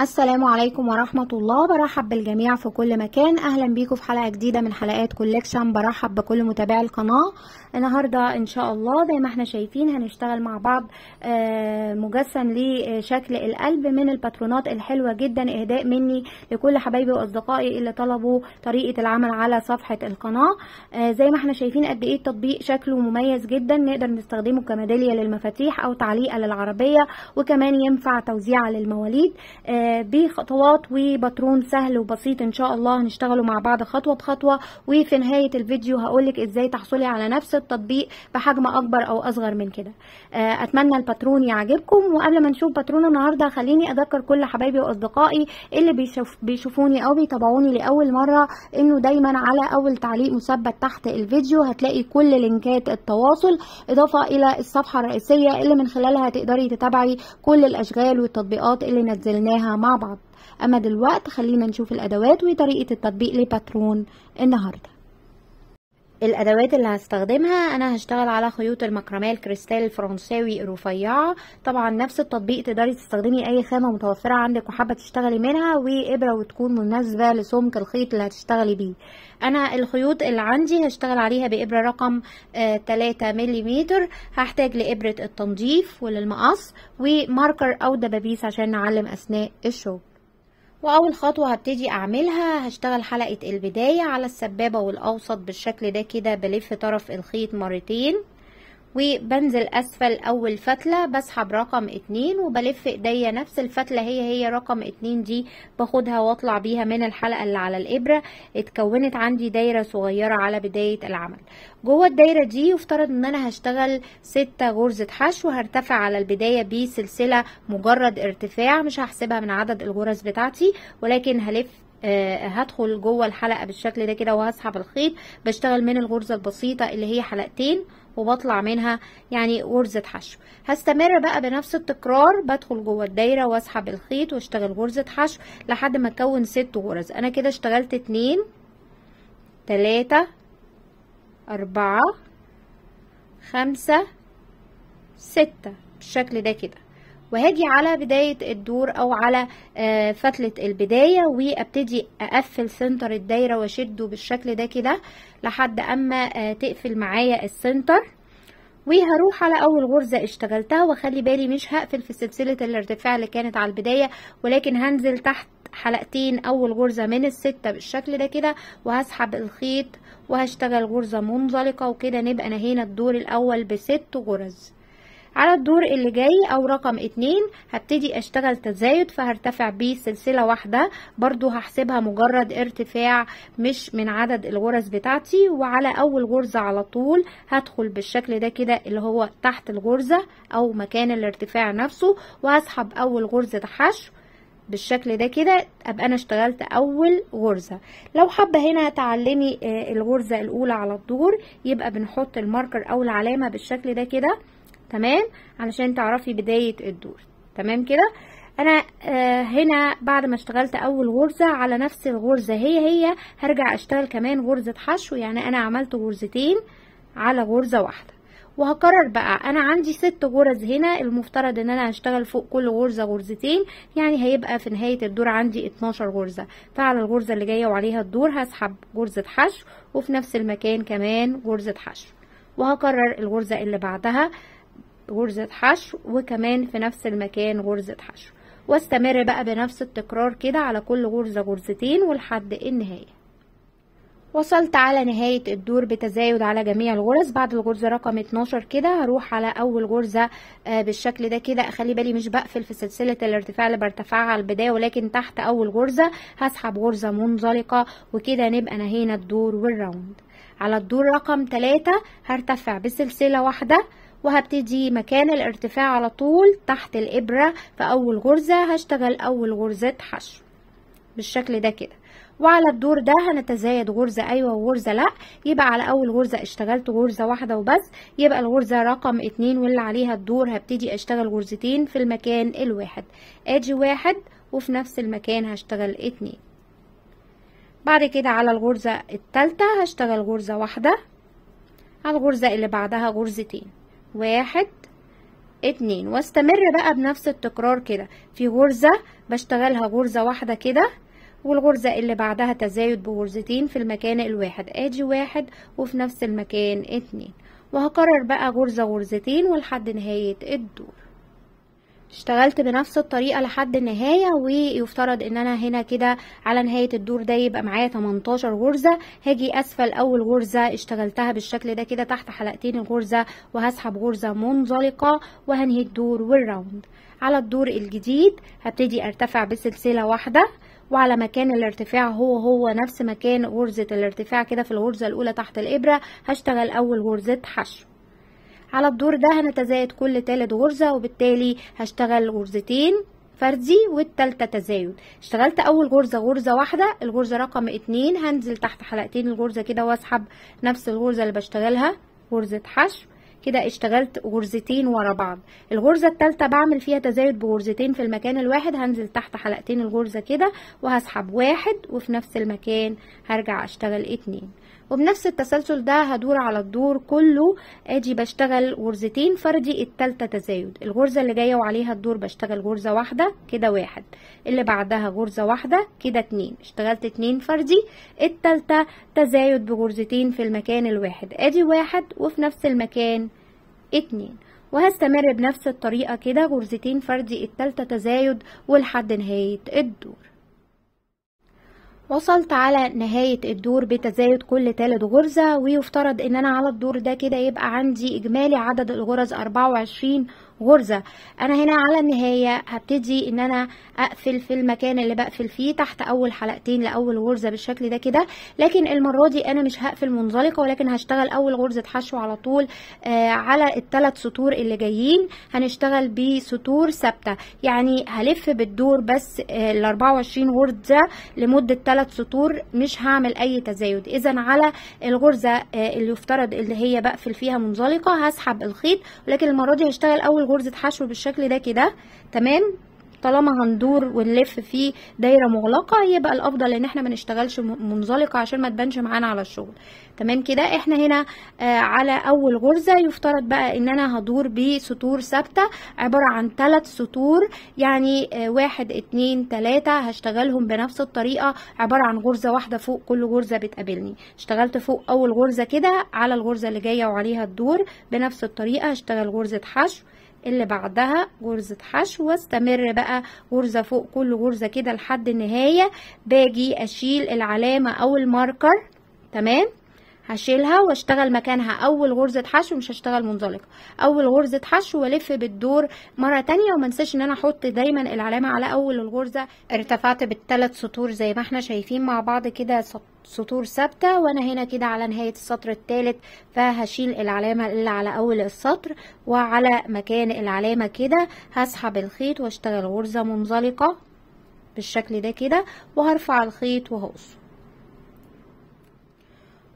السلام عليكم ورحمة الله. برحب بالجميع في كل مكان. اهلا بيكم في حلقة جديدة من حلقات كولكشن. برحب بكل متابعي القناة. النهاردة ان شاء الله زي ما احنا شايفين هنشتغل مع بعض مجسم لشكل القلب من الباترونات الحلوة جدا، اهداء مني لكل حبايبي واصدقائي اللي طلبوا طريقة العمل على صفحة القناة. زي ما احنا شايفين قد ايه التطبيق شكله مميز جدا، نقدر نستخدمه كميدالية للمفاتيح او تعليقة للعربية، وكمان ينفع توزيع للمواليد بخطوات وباترون سهل وبسيط. ان شاء الله هنشتغلوا مع بعض خطوة بخطوة، وفي نهاية الفيديو هقولك ازاي تحصلي على نفس التطبيق بحجم اكبر او اصغر من كده. اتمنى الباترون يعجبكم. وقبل ما نشوف باترون النهاردة خليني اذكر كل حبايبي واصدقائي اللي بيشوفوني او بيتابعوني لاول مرة انه دايما على اول تعليق مثبت تحت الفيديو هتلاقي كل لينكات التواصل، اضافة الى الصفحة الرئيسية اللي من خلالها تقدري تتابعي كل الاشغال والتطبيقات اللي نزلناها مع بعض. اما دلوقتي خلينا نشوف الادوات وطريقة التطبيق لباترون النهاردة. الادوات اللي هستخدمها، انا هشتغل على خيوط المكرمية الكريستال الفرنساوي الرفيعة. طبعا نفس التطبيق تقدري تستخدمي اي خامة متوفرة عندك وحابة تشتغلي منها، وابرة وتكون مناسبة لسمك الخيط اللي هتشتغلي بيه. انا الخيوط اللي عندي هشتغل عليها بابرة رقم 3 ملم. هحتاج لابرة التنظيف وللمقص وماركر او دبابيس عشان نعلم اثناء الشغل. واول خطوة هبتدي اعملها هشتغل حلقة البداية على السبابة والاوسط بالشكل ده كده، بلف طرف الخيط مرتين وبنزل اسفل اول فتلة بسحب رقم 2 وبلف ايديا نفس الفتلة هي رقم 2 دي، باخدها واطلع بيها من الحلقة اللي على الابرة. اتكونت عندي دايرة صغيرة على بداية العمل. جوه الدايرة دي يفترض ان انا هشتغل 6 غرزة حشو. هرتفع على البداية بسلسلة مجرد ارتفاع، مش هحسبها من عدد الغرز بتاعتي، ولكن هلف هدخل جوه الحلقة بالشكل ده كده وهسحب الخيط. بشتغل من الغرزة البسيطة اللي هي حلقتين وبطلع منها يعني غرزة حشو. هستمر بقى بنفس التكرار، بدخل جوه الدايرة واسحب الخيط واشتغل غرزة حشو لحد ما اكون 6 غرز. انا كده اشتغلت 2 3 4 5 6 بالشكل ده كده، وهاجي على بداية الدور او على فتلة البداية وابتدي اقفل سنتر الدايرة واشده بالشكل ده كده لحد اما تقفل معايا السنتر، وهروح على اول غرزة اشتغلتها. واخلي بالي مش هقفل في سلسلة الارتفاع اللي كانت على البداية، ولكن هنزل تحت حلقتين اول غرزة من ال6 بالشكل ده كده وهسحب الخيط وهشتغل غرزة منزلقة، وكده نبقى نهينا الدور الاول ب6 غرز. على الدور اللي جاي او رقم 2 هبتدي اشتغل تزايد، فهرتفع بيه سلسلة واحدة برضو هحسبها مجرد ارتفاع مش من عدد الغرز بتاعتي. وعلى اول غرزة على طول هدخل بالشكل ده كده اللي هو تحت الغرزة او مكان الارتفاع نفسه، وهسحب اول غرزة حشو بالشكل ده كده، ابقى انا اشتغلت اول غرزة. لو حابة هنا تعلمي الغرزة الاولى على الدور يبقى بنحط الماركر او العلامة بالشكل ده كده، تمام، علشان تعرفي بداية الدور. تمام كده. انا هنا بعد ما اشتغلت اول غرزة على نفس الغرزة هي هرجع اشتغل كمان غرزة حشو، يعني انا عملت غرزتين على غرزة واحدة. وهكرر بقى، انا عندي 6 غرز هنا، المفترض ان انا هشتغل فوق كل غرزة غرزتين، يعني هيبقى في نهاية الدور عندي 12 غرزة. فعلى الغرزة اللي جاية وعليها الدور هسحب غرزة حشو، وفي نفس المكان كمان غرزة حشو، وهكرر الغرزة اللي بعدها غرزة حشو، وكمان في نفس المكان غرزة حشو، واستمر بقى بنفس التكرار كده على كل غرزة غرزتين ولحد النهاية. وصلت على نهاية الدور بتزايد على جميع الغرز. بعد الغرزة رقم 12 كده هروح على اول غرزة بالشكل ده كده. اخلي بالي مش بقفل في سلسلة الارتفاع اللي برتفعها على البداية، ولكن تحت اول غرزة هسحب غرزة منزلقة، وكده نبقى نهينا الدور والراوند. على الدور رقم 3 هرتفع بسلسلة واحدة، وهبتدي مكان الارتفاع على طول تحت الابرة في اول غرزة هشتغل اول غرزة حشو بالشكل ده كده. وعلى الدور ده هنتزايد غرزة ايوه وغرزة لا، يبقى على اول غرزة اشتغلت غرزة واحدة وبس، يبقى الغرزة رقم 2 واللي عليها الدور هبتدي اشتغل غرزتين في المكان الواحد. ادي 1 وفي نفس المكان هشتغل 2. بعد كده على الغرزة الثالثة هشتغل غرزة واحدة، على الغرزة اللي بعدها غرزتين، 1 2. واستمر بقى بنفس التكرار كده. في غرزة بشتغلها غرزة واحدة كده، والغرزة اللي بعدها تزايد بغرزتين في المكان الواحد، ادي 1 وفي نفس المكان 2، وهكرر بقى غرزة غرزتين ولحد نهاية الدور. اشتغلت بنفس الطريقة لحد النهاية، ويفترض ان انا هنا كده على نهاية الدور ده يبقى معايا 18 غرزة. هاجي اسفل اول غرزة اشتغلتها بالشكل ده كده تحت حلقتين الغرزة، وهسحب غرزة منزلقة وهنهي الدور والراوند. على الدور الجديد هبتدي ارتفع بسلسلة واحدة، وعلى مكان الارتفاع هو نفس مكان غرزة الارتفاع كده في الغرزة الاولى تحت الابرة هشتغل اول غرزة حشو. على الدور ده هنتزايد كل تالت غرزة، وبالتالي هشتغل غرزتين فردي والتالتة تزايد. اشتغلت اول غرزة غرزة واحدة، الغرزة رقم 2 هنزل تحت حلقتين الغرزة كده واسحب نفس الغرزة اللي بشتغلها غرزة حشو. كده اشتغلت غرزتين ورا بعض. الغرزة التالتة بعمل فيها تزايد بغرزتين في المكان الواحد، هنزل تحت حلقتين الغرزة كده وهسحب 1 وفي نفس المكان هرجع اشتغل 2. وبنفس التسلسل ده هدور على الدور كله. ادي بشتغل غرزتين فردي، التالتة تزايد. الغرزة اللي جاية وعليها الدور بشتغل غرزة واحدة كده 1، اللي بعدها غرزة واحدة كده 2، اشتغلت 2 فردي، التالتة تزايد بغرزتين في المكان الواحد، ادي 1 وفي نفس المكان 2. وهستمر بنفس الطريقة كده غرزتين فردي، التالتة تزايد، ولحد نهاية الدور. وصلت على نهاية الدور بتزايد كل تالت غرزة، ويفترض ان انا على الدور ده كده يبقى عندي اجمالي عدد الغرز 24 غرزة. انا هنا على النهاية هبتدي ان انا اقفل في المكان اللي بقفل فيه تحت اول حلقتين لاول غرزة بالشكل ده كده، لكن المرة دي انا مش هقفل منزلقة، ولكن هشتغل اول غرزة حشو على طول. على الثلاث سطور اللي جايين هنشتغل بسطور ثابتة، يعني هلف بالدور بس ال 24 غرزة لمدة 3 سطور، مش هعمل اي تزايد. اذا على الغرزة اللي يفترض اللي هي بقفل فيها منزلقة هسحب الخيط، ولكن المرة دي هشتغل اول غرزة حشو بالشكل ده كده. تمام، طالما هندور ونلف في دايره مغلقه يبقى الافضل ان احنا ما نشتغلش منزلقه عشان ما تبانش معانا على الشغل. تمام كده. احنا هنا على اول غرزه يفترض بقى ان انا هدور بسطور ثابته عباره عن 3 سطور، يعني 1 2 3 هشتغلهم بنفس الطريقه، عباره عن غرزه واحده فوق كل غرزه بتقابلني. اشتغلت فوق اول غرزه كده، على الغرزه اللي جايه وعليها الدور بنفس الطريقه هشتغل غرزه حشو، اللي بعدها غرزة حشو، واستمر بقى غرزة فوق كل غرزة كده لحد النهاية. باجي اشيل العلامة او الماركر، تمام، هشيلها واشتغل مكانها اول غرزة حشو، مش هشتغل منزلقة، اول غرزة حشو والف بالدور مرة تانية. وما انساش ان انا احط دايما العلامة على اول الغرزة. ارتفعت بالثلاث سطور زي ما احنا شايفين مع بعض كده، سطور ثابتة، وانا هنا كده على نهاية السطر الثالث فهشيل العلامة اللي على اول السطر، وعلى مكان العلامة كده هسحب الخيط واشتغل غرزة منزلقة بالشكل ده كده، وهرفع الخيط وهقصه.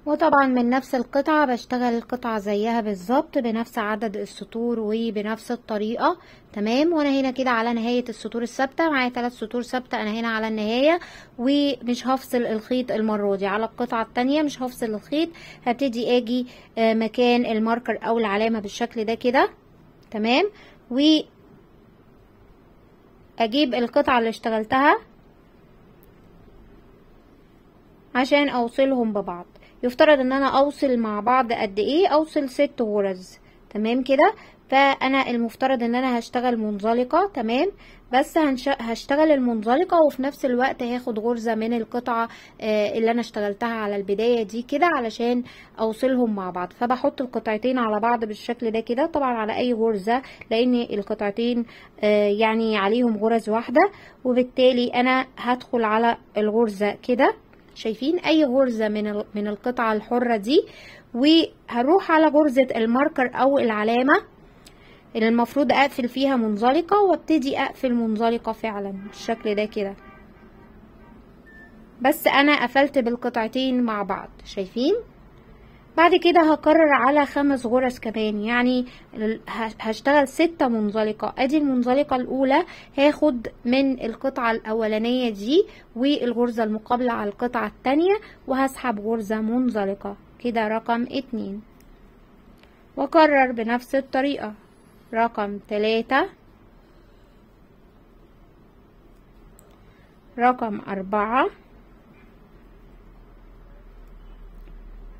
وطبعا من نفس القطعة بشتغل القطعة زيها بالظبط بنفس عدد السطور وبنفس الطريقة. تمام، وانا هنا كده على نهاية السطور الثابتة معايا 3 سطور ثابتة، انا هنا على النهاية ومش هفصل الخيط المرة دي. على القطعة التانية مش هفصل الخيط، هبتدي اجي مكان الماركر او العلامة بالشكل ده كده. تمام، واجيب القطعة اللي اشتغلتها عشان اوصلهم ببعض. يفترض ان انا اوصل مع بعض قد ايه؟ اوصل 6 غرز. تمام كده. فانا المفترض ان انا هشتغل منزلقة، تمام، بس هشتغل المنزلقة وفي نفس الوقت هاخد غرزة من القطعة اللي انا اشتغلتها على البداية دي كده علشان اوصلهم مع بعض. فبحط القطعتين على بعض بالشكل ده كده، طبعا على اي غرزة لان القطعتين يعني عليهم غرز واحدة، وبالتالي انا هدخل على الغرزة كده، شايفين اي غرزة من القطعة الحرة دي، وهروح على غرزة الماركر او العلامة اللي المفروض اقفل فيها منزلقة، وابتدي اقفل منزلقة فعلا بالشكل ده كده، بس انا قفلت بالقطعتين مع بعض، شايفين. بعد كده هكرر على 5 غرز كمان، يعني هشتغل 6 منزلقة. ادي المنزلقة الاولى هاخد من القطعة الاولانية دي والغرزة المقابلة على القطعة التانية، وهسحب غرزة منزلقة كده رقم 2، واكرر بنفس الطريقة. رقم 3، رقم 4،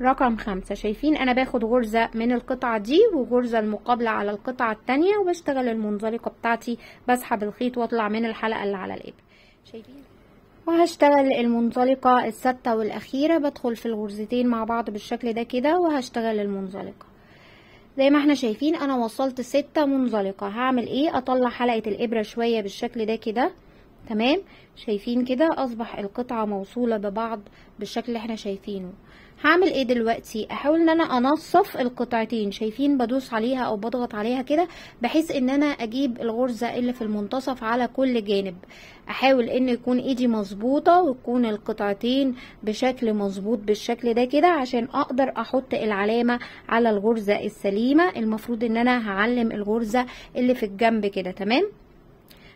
رقم 5. شايفين انا باخد غرزة من القطعة دي وغرزة المقابلة على القطعة التانية، وبشتغل المنزلقة بتاعتي، بسحب الخيط واطلع من الحلقة اللي على الابرة. شايفين؟ وهشتغل المنزلقة الستة والاخيرة، بدخل في الغرزتين مع بعض بالشكل ده كده، وهشتغل المنزلقة زي ما احنا شايفين. انا وصلت 6 منزلقة. هعمل ايه؟ اطلع حلقة الابرة شوية بالشكل ده كده. تمام؟ شايفين كده اصبح القطعة موصولة ببعض بالشكل اللي احنا شايفينه. هعمل ايه دلوقتي؟ احاول ان انا انصف القطعتين. شايفين بدوس عليها او بضغط عليها كده بحيث ان انا اجيب الغرزة اللي في المنتصف على كل جانب. احاول ان يكون ايدي مظبوطة ويكون القطعتين بشكل مظبوط بالشكل ده كده عشان اقدر احط العلامة على الغرزة السليمة. المفروض ان انا هعلم الغرزة اللي في الجنب كده. تمام؟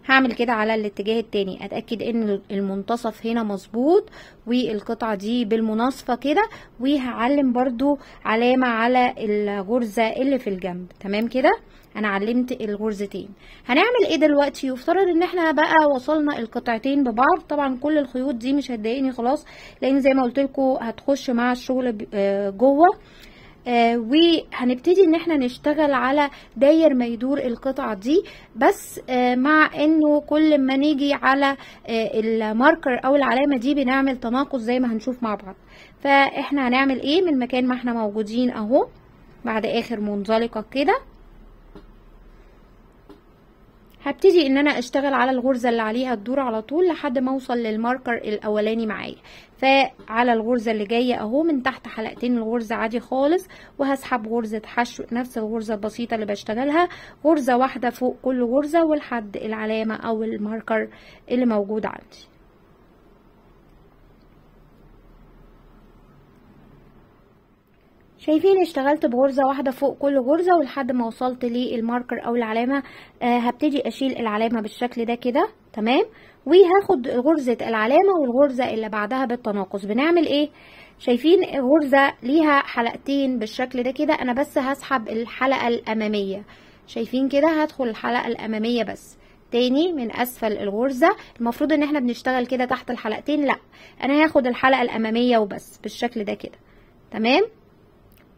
هعمل كده على الاتجاه التاني، اتأكد ان المنتصف هنا مظبوط والقطعة دي بالمناسفة كده، وهعلم برضو علامة على الغرزة اللي في الجنب. تمام كده؟ انا علمت الغرزتين. هنعمل ايه دلوقتي؟ يفترض ان احنا بقى وصلنا القطعتين ببعض. طبعا كل الخيوط دي مش هتضايقني خلاص، لان زي ما قلت لكم هتخش مع الشغل جوه. وهنبتدي ان احنا نشتغل على داير ما يدور القطعة دي، بس مع انه كل ما نيجي على الماركر او العلامة دي بنعمل تناقص زي ما هنشوف مع بعض. فاحنا هنعمل ايه؟ من مكان ما احنا موجودين اهو بعد اخر منزلقة كده، هبتدي ان انا اشتغل على الغرزة اللي عليها الدور على طول لحد ما اوصل للماركر الاولاني معايا. فعلى الغرزة اللي جاية اهو من تحت حلقتين الغرزة عادي خالص، وهسحب غرزة حشو نفس الغرزة البسيطة اللي بشتغلها، غرزة واحدة فوق كل غرزة ولحد العلامة او الماركر اللي موجود عندي. شايفين اشتغلت بغرزة واحدة فوق كل غرزة ولحد ما وصلت للماركر او العلامة. هبتدي اشيل العلامة بالشكل ده كده. تمام؟ وهاخد غرزة العلامة والغرزة اللي بعدها بالتناقص. بنعمل ايه؟ شايفين غرزة ليها حلقتين بالشكل ده كده، انا بس هسحب الحلقة الامامية. شايفين كده؟ هدخل الحلقة الامامية بس. تاني من اسفل الغرزة، المفروض ان احنا بنشتغل كده تحت الحلقتين، لا انا هاخد الحلقة الامامية وبس بالشكل ده كده. تمام؟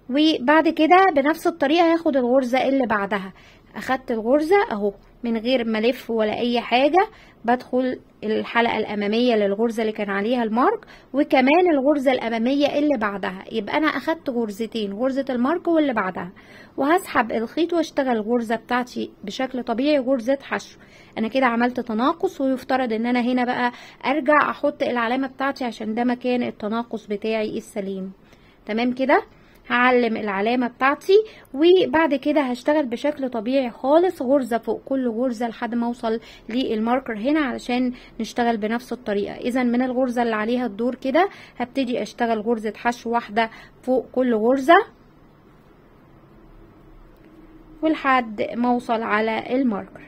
وبعد كده بنفس الطريقة هاخد الغرزة اللي بعدها. اخدت الغرزة اهو من غير ما الف ولا اي حاجة، بدخل الحلقة الامامية للغرزة اللي كان عليها المارك، وكمان الغرزة الامامية اللي بعدها. يبقى انا اخدت غرزتين، غرزة المارك واللي بعدها، وهسحب الخيط واشتغل الغرزة بتاعتي بشكل طبيعي، غرزة حشو. انا كده عملت تناقص، ويفترض ان انا هنا بقى ارجع احط العلامة بتاعتي عشان ده مكان التناقص بتاعي السليم. تمام كده؟ هعلم العلامة بتاعتي، وبعد كده هشتغل بشكل طبيعي خالص غرزة فوق كل غرزة لحد ما اوصل للماركر هنا علشان نشتغل بنفس الطريقة. اذا من الغرزة اللي عليها الدور كده هبتدي اشتغل غرزة حشو واحدة فوق كل غرزة ولحد ما اوصل على الماركر.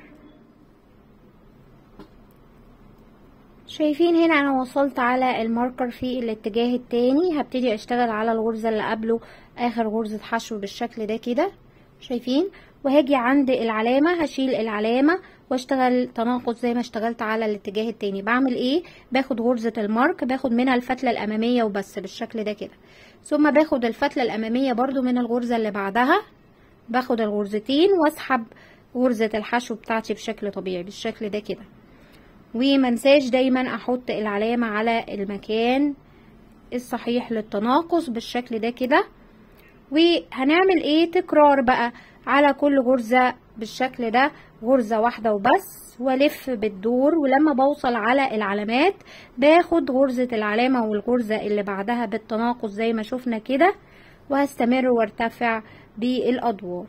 شايفين هنا انا وصلت على الماركر في الاتجاه التاني. هبتدي اشتغل على الغرزة اللي قبله اخر غرزة حشو بالشكل ده كده. شايفين؟ وهاجي عند العلامة هشيل العلامة واشتغل تناقص زي ما اشتغلت على الاتجاه التاني. بعمل ايه؟ باخد غرزة المارك، باخد منها الفتلة الامامية وبس بالشكل ده كده، ثم باخد الفتلة الامامية برضو من الغرزة اللي بعدها، باخد الغرزتين واسحب غرزة الحشو بتاعتي بشكل طبيعي بالشكل ده كده. ومنساش دايما احط العلامة على المكان الصحيح للتناقص بالشكل ده كده. وهنعمل ايه؟ تكرار بقى على كل غرزة بالشكل ده، غرزة واحدة وبس، والف بالدور. ولما بوصل على العلامات باخد غرزة العلامة والغرزة اللي بعدها بالتناقص زي ما شفنا كده، وهستمر وارتفع بالادوار.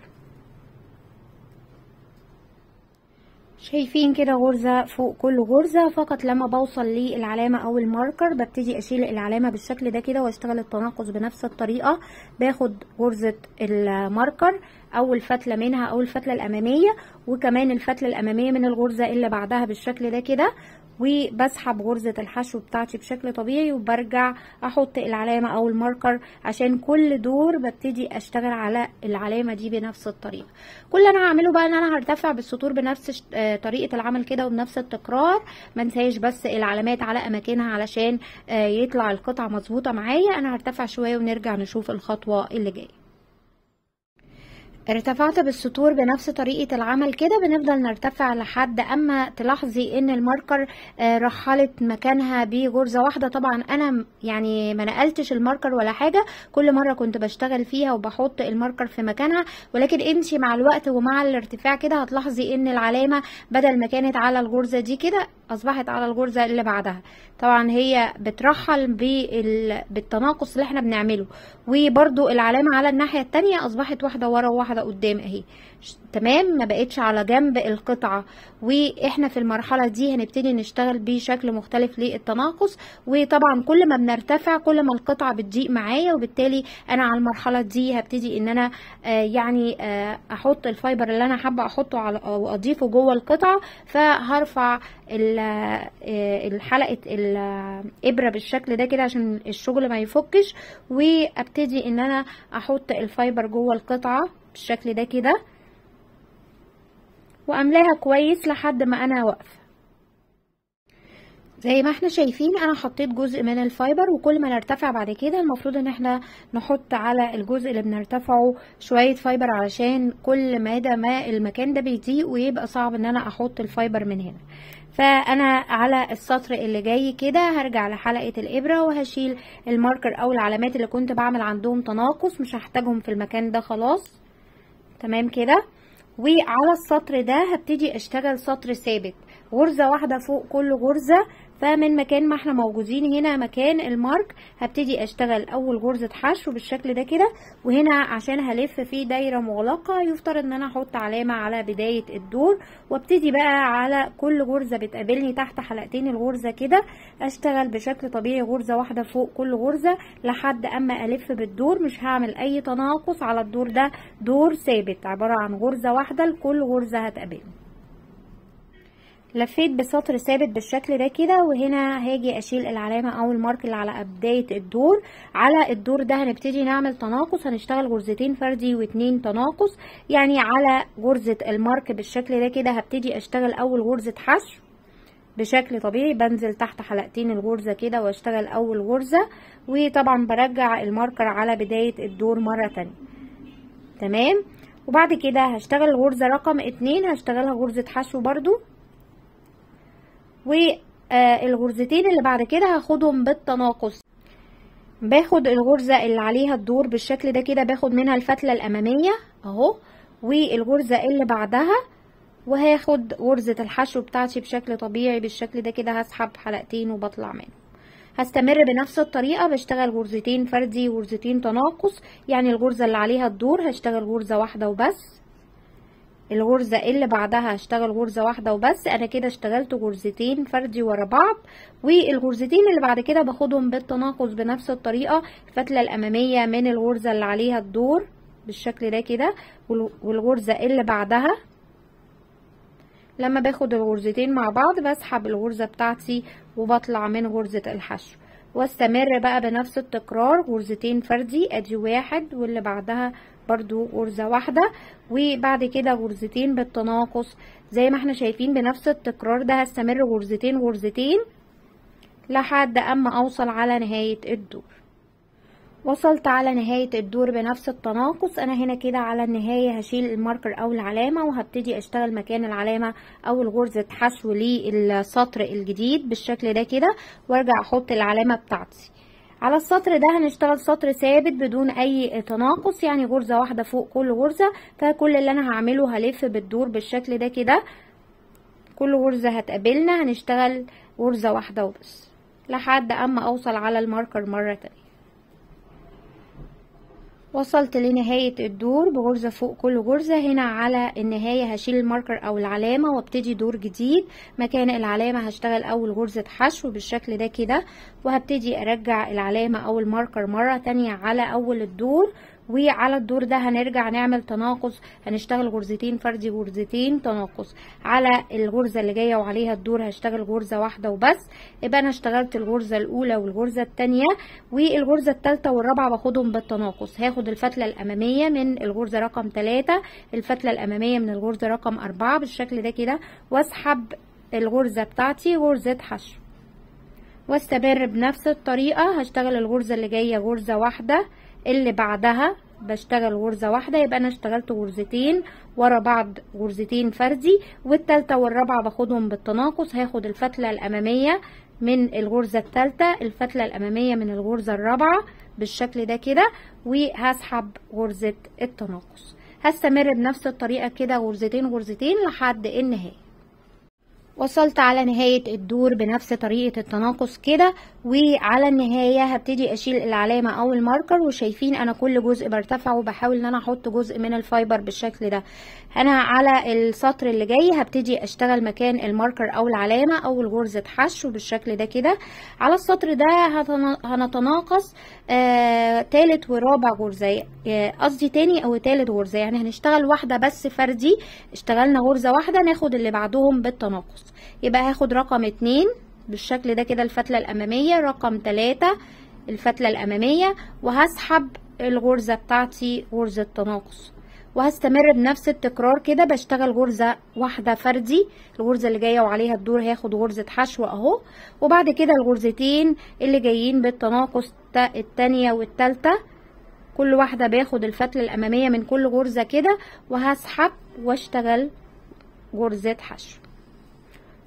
شايفين كده غرزة فوق كل غرزة. فقط لما بوصل للعلامة او الماركر ببتدي اشيل العلامة بالشكل ده كده واشتغل التناقص بنفس الطريقة. باخد غرزة الماركر او الفتلة منها او الفتلة الامامية، وكمان الفتلة الامامية من الغرزة اللي بعدها بالشكل ده كده، وبسحب غرزة الحشو بتاعتي بشكل طبيعي، وبرجع احط العلامة او الماركر عشان كل دور ببتدي اشتغل على العلامة دي بنفس الطريقة. كل اللي انا هعمله بقى ان انا هرتفع بالسطور بنفس طريقة العمل كده وبنفس التكرار. منساش بس العلامات على اماكنها علشان يطلع القطعة مظبوطة معايا. انا هرتفع شوية ونرجع نشوف الخطوة اللي جاية. ارتفعت بالسطور بنفس طريقة العمل كده، بنفضل نرتفع لحد اما تلاحظي ان الماركر رحلت مكانها بغرزة واحدة. طبعا انا يعني ما نقلتش الماركر ولا حاجة، كل مرة كنت بشتغل فيها وبحط الماركر في مكانها، ولكن انتي مع الوقت ومع الارتفاع كده هتلاحظي ان العلامة بدل ما كانت على الغرزة دي كده اصبحت على الغرزة اللي بعدها. طبعا هي بترحل بالتناقص اللي احنا بنعمله، وبرده العلامة على الناحية التانية اصبحت واحدة ورا وواحدة قدام اهي. تمام، ما بقتش على جنب القطعة. واحنا في المرحلة دي هنبتدي نشتغل بشكل مختلف للتناقص، وطبعا كل ما بنرتفع كل ما القطعة بتضيق معايا، وبالتالي انا على المرحلة دي هبتدي ان انا احط الفايبر اللي انا حابة احطه او اضيفه جوه القطعة. فهرفع حلقة الابرة بالشكل ده كده عشان الشغل ما يفكش، وابتدي ان انا احط الفايبر جوه القطعة بالشكل ده كده، واملاها كويس لحد ما انا واقفه. زي ما احنا شايفين انا حطيت جزء من الفايبر، وكل ما نرتفع بعد كده المفروض ان احنا نحط على الجزء اللي بنرتفعه شويه فايبر، علشان كل ما المكان ده بيضيق ويبقى صعب ان انا احط الفايبر من هنا. فانا على السطر اللي جاي كده هرجع لحلقة الابرة وهشيل الماركر او العلامات اللي كنت بعمل عندهم تناقص، مش هحتاجهم في المكان ده خلاص. تمام كده. وعلى السطر ده هبتدي اشتغل سطر ثابت، غرزة واحدة فوق كل غرزة. فمن مكان ما احنا موجودين هنا مكان المارك هبتدي اشتغل اول غرزة حشو بالشكل ده كده، وهنا عشان هلف فيه دايرة مغلقة يفترض ان انا احط علامة على بداية الدور، وابتدي بقى على كل غرزة بتقابلني تحت حلقتين الغرزة كده اشتغل بشكل طبيعي غرزة واحدة فوق كل غرزة لحد اما الف بالدور. مش هعمل اي تناقص على الدور ده، دور ثابت عبارة عن غرزة واحدة لكل غرزة هتقابلني. لفيت بسطر ثابت بالشكل ده كده، وهنا هاجي اشيل العلامة او المارك اللي على بداية الدور. على الدور ده هنبتدي نعمل تناقص، هنشتغل غرزتين فردي واتنين تناقص. يعني على غرزة المارك بالشكل ده كده هبتدي اشتغل اول غرزة حشو بشكل طبيعي، بنزل تحت حلقتين الغرزة كده واشتغل اول غرزة، وطبعا برجع الماركر على بداية الدور مرة تانية. تمام. وبعد كده هشتغل غرزة رقم 2 هشتغلها غرزة حشو برضو، والغرزتين اللي بعد كده هاخدهم بالتناقص. باخد الغرزة اللي عليها الدور بالشكل ده كده، باخد منها الفتلة الامامية اهو، والغرزة اللي بعدها وهاخد غرزة الحشو بتاعتي بشكل طبيعي بالشكل ده كده، هسحب حلقتين وبطلع منهم. هستمر بنفس الطريقة، بشتغل غرزتين فردي وغرزتين تناقص. يعني الغرزة اللي عليها الدور هشتغل غرزة واحدة وبس، الغرزة اللي بعدها هشتغل غرزة واحدة وبس. انا كده اشتغلت غرزتين فردي ورا بعض، والغرزتين اللي بعد كده باخدهم بالتناقص بنفس الطريقة. الفتلة الامامية من الغرزة اللي عليها الدور بالشكل ده كده، والغرزة اللي بعدها. لما باخد الغرزتين مع بعض بسحب الغرزة بتاعتي وبطلع من غرزة الحشو، واستمر بقى بنفس التكرار. غرزتين فردي ادي واحد، واللي بعدها برضو غرزة واحدة، وبعد كده غرزتين بالتناقص زي ما احنا شايفين بنفس التكرار ده. هستمر غرزتين غرزتين لحد اما اوصل على نهاية الدور. وصلت على نهاية الدور بنفس التناقص. انا هنا كده على النهاية هشيل الماركر او العلامة، وهبتدي اشتغل مكان العلامة او الغرزة حشو للسطر الجديد بالشكل ده كده، وارجع احط العلامة بتاعتي. على السطر ده هنشتغل سطر ثابت بدون اي تناقص، يعني غرزة واحدة فوق كل غرزة. فكل اللي انا هعمله هلف بالدور بالشكل ده كده، كل غرزة هتقابلنا هنشتغل غرزة واحدة وبس لحد اما اوصل على الماركر مرة تانية. وصلت لنهاية الدور بغرزة فوق كل غرزة. هنا على النهاية هشيل الماركر او العلامة وابتدي دور جديد. مكان العلامة هشتغل اول غرزة حشو بالشكل ده كده، وهبتدي ارجع العلامة او الماركر مرة تانية على اول الدور، وعلى الدور ده هنرجع نعمل تناقص، هنشتغل غرزتين فردي غرزتين تناقص. على الغرزة اللي جاية وعليها الدور هشتغل غرزة واحدة وبس. يبقى انا اشتغلت الغرزة الاولى والغرزة التانية والغرزة التالتة والرابعة باخدهم بالتناقص. هاخد الفتلة الامامية من الغرزة رقم 3، الفتلة الامامية من الغرزة رقم 4 بالشكل ده كده، واسحب الغرزة بتاعتي غرزة حشو، واستمر بنفس الطريقة. هشتغل الغرزة اللي جاية غرزة واحدة، اللي بعدها بشتغل غرزة واحدة، يبقى انا اشتغلت غرزتين ورا بعض غرزتين فردي، والتالتة والرابعة باخدهم بالتناقص. هاخد الفتلة الامامية من الغرزة التالتة، الفتلة الامامية من الغرزة الرابعة بالشكل ده كده، وهسحب غرزة التناقص. هستمر بنفس الطريقة كده غرزتين غرزتين لحد النهاية. وصلت على نهاية الدور بنفس طريقة التناقص كده، وعلى النهاية هبتدي اشيل العلامة او الماركر. وشايفين انا كل جزء برتفع وبحاول ان انا احط جزء من الفايبر بالشكل ده. انا على السطر اللي جاي هبتدي اشتغل مكان الماركر او العلامة او الغرزة حشو بالشكل ده كده. على السطر ده هنتناقص تالت ورابع غرزة، قصدي تاني او تالت غرزة، يعني هنشتغل واحدة بس فردي. اشتغلنا غرزة واحدة ناخد اللي بعدهم بالتناقص. يبقى هاخد رقم 2 بالشكل ده كده الفتلة الامامية، رقم 3 الفتلة الامامية، وهسحب الغرزة بتاعتي غرزة تناقص. وهستمر بنفس التكرار كده، بشتغل غرزة واحدة فردي، الغرزة اللي جاية وعليها الدور هاخد غرزة حشو اهو، وبعد كده الغرزتين اللي جايين بالتناقص التانية والتالتة، كل واحدة باخد الفتلة الامامية من كل غرزة كده، وهسحب واشتغل غرزة حشو،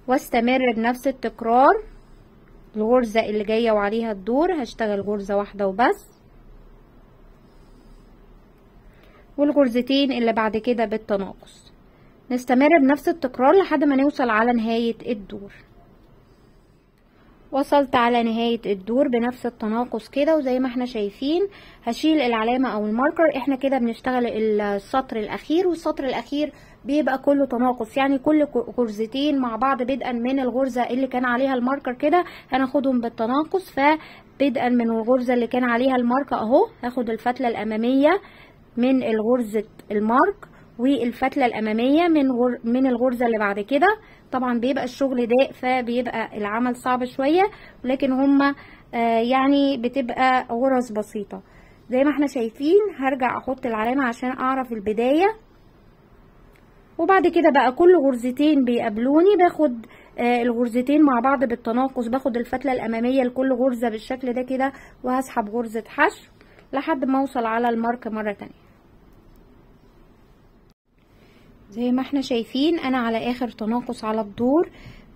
واستمر بنفس التكرار. الغرزة اللي جاية وعليها الدور هشتغل غرزة واحدة وبس، والغرزتين اللي بعد كده بالتناقص. نستمر بنفس التكرار لحد ما نوصل على نهاية الدور. وصلت على نهاية الدور بنفس التناقص كده، وزي ما احنا شايفين هشيل العلامة او الماركر. احنا كده بنشتغل السطر الاخير، والسطر الاخير بيبقى كله تناقص، يعني كل غرزتين مع بعض بدءا من الغرزة اللي كان عليها الماركر كده هناخدهم بالتناقص. فبدءا من الغرزة اللي كان عليها الماركر اهو هاخد الفتلة الامامية من الغرزة المارك، والفتلة الامامية من الغرزة اللي بعد كده. طبعا بيبقى الشغل ده فبيبقى العمل صعب شوية، ولكن هما يعني بتبقى غرز بسيطة زي ما احنا شايفين. هرجع احط العلامة عشان اعرف البداية، وبعد كده بقى كل غرزتين بيقابلوني باخد الغرزتين مع بعض بالتناقص، باخد الفتلة الامامية لكل غرزة بالشكل ده كده، وهسحب غرزة حشو لحد ما اوصل على المارك مرة تانية. زي ما احنا شايفين انا على اخر تناقص على الدور،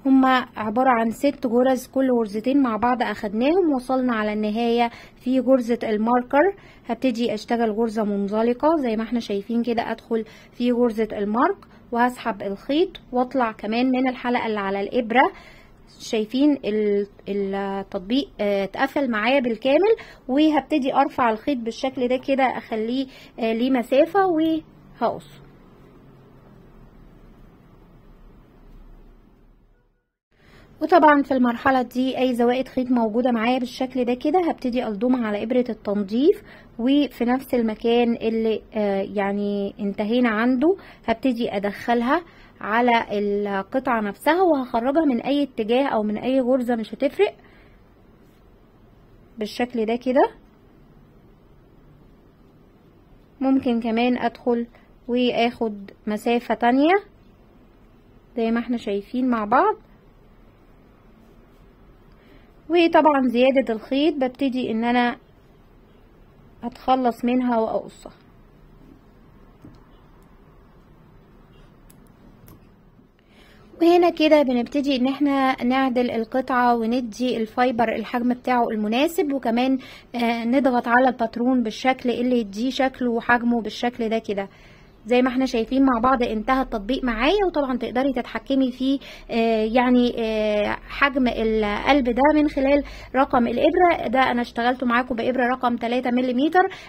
هما عبارة عن 6 غرز، كل غرزتين مع بعض اخدناهم. وصلنا على النهاية في غرزة الماركر. هبتدي اشتغل غرزة منزلقة زي ما احنا شايفين كده، ادخل في غرزة المارك وهسحب الخيط واطلع كمان من الحلقة اللي على الابرة. شايفين التطبيق اتقفل معايا بالكامل، وهبتدي ارفع الخيط بالشكل ده كده، اخليه ليه مسافة وهقصه. وطبعا في المرحلة دي اي زوائد خيط موجودة معايا بالشكل ده كده هبتدي الضمها على ابرة التنظيف، وفي نفس المكان اللي يعني انتهينا عنده هبتدي ادخلها على القطعة نفسها، وهخرجها من اي اتجاه او من اي غرزة مش هتفرق بالشكل ده كده. ممكن كمان ادخل واخد مسافة تانية زي ما احنا شايفين مع بعض. وطبعا زيادة الخيط ببتدي ان انا اتخلص منها واقصها. وهنا كده بنبتدي ان احنا نعدل القطعة وندي الفايبر الحجم بتاعه المناسب، وكمان نضغط على الباترون بالشكل اللي يديه شكله وحجمه بالشكل ده كده. زي ما احنا شايفين مع بعض انتهى التطبيق معايا. وطبعا تقدري تتحكمي في يعني حجم القلب ده من خلال رقم الابره ده. انا اشتغلت معاكم بابره رقم 3 ملم،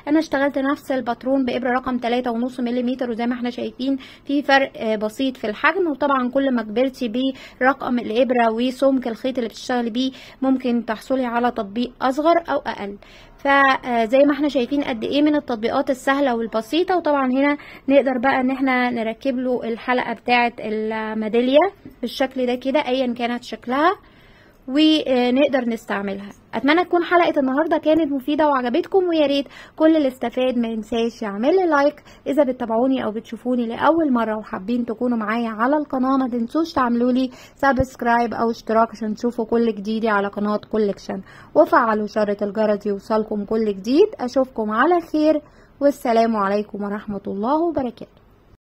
انا اشتغلت نفس الباترون بابره رقم 3.5 ملم، وزي ما احنا شايفين في فرق بسيط في الحجم. وطبعا كل ما كبرتي برقم الابره وسمك الخيط اللي بتشتغلي بيه ممكن تحصلي على تطبيق اصغر او اقل. فزي ما احنا شايفين قد ايه من التطبيقات السهله والبسيطه. وطبعا هنا نقدر بقى ان احنا نركب له الحلقه بتاعه الميداليه بالشكل ده كده ايا كانت شكلها، ونقدر نستعملها. اتمنى تكون حلقه النهارده كانت مفيده وعجبتكم، ويا ريت كل اللي استفاد ما ينساش يعمل لي لايك. اذا بتتابعوني او بتشوفوني لاول مره وحابين تكونوا معايا على القناه ما تنسوش تعملوا لي سبسكرايب او اشتراك عشان تشوفوا كل جديدي على قناه كولكشن، وفعلوا شرة الجرس يوصلكم كل جديد. اشوفكم على خير، والسلام عليكم ورحمه الله وبركاته.